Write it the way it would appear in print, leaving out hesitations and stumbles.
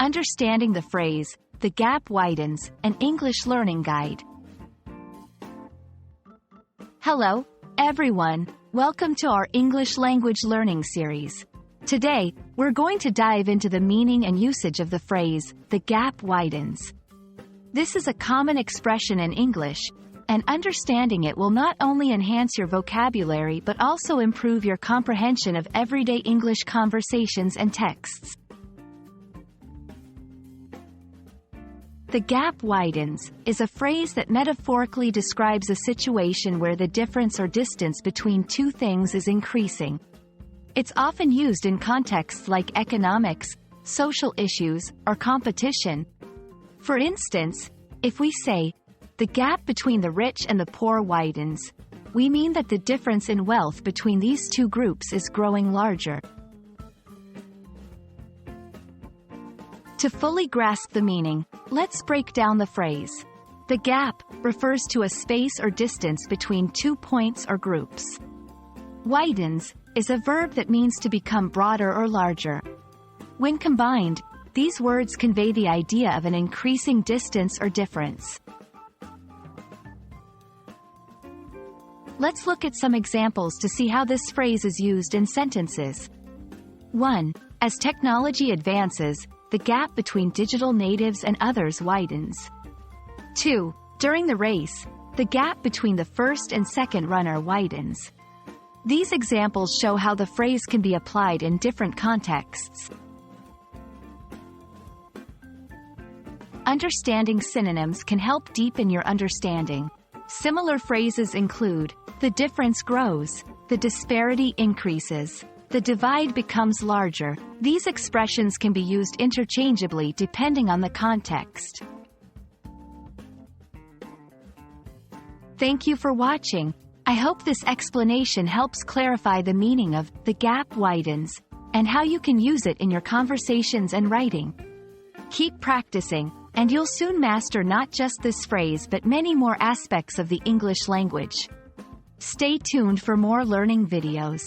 Understanding the phrase, the gap widens, an English learning guide. Hello, everyone. Welcome to our English language learning series. Today, we're going to dive into the meaning and usage of the phrase, the gap widens. This is a common expression in English, and understanding it will not only enhance your vocabulary but also improve your comprehension of everyday English conversations and texts. The gap widens is a phrase that metaphorically describes a situation where the difference or distance between two things is increasing. It's often used in contexts like economics, social issues, or competition. For instance, if we say, the gap between the rich and the poor widens, we mean that the difference in wealth between these two groups is growing larger. To fully grasp the meaning, let's break down the phrase. The gap refers to a space or distance between 2 points or groups. Widens is a verb that means to become broader or larger. When combined, these words convey the idea of an increasing distance or difference. Let's look at some examples to see how this phrase is used in sentences. 1. As technology advances, the gap between digital natives and others widens. 2. During the race, the gap between the first and second runner widens. These examples show how the phrase can be applied in different contexts. Understanding synonyms can help deepen your understanding. Similar phrases include, the difference grows, the disparity increases, the divide becomes larger. These expressions can be used interchangeably depending on the context. Thank you for watching. I hope this explanation helps clarify the meaning of the gap widens and how you can use it in your conversations and writing. Keep practicing, and you'll soon master not just this phrase but many more aspects of the English language. Stay tuned for more learning videos.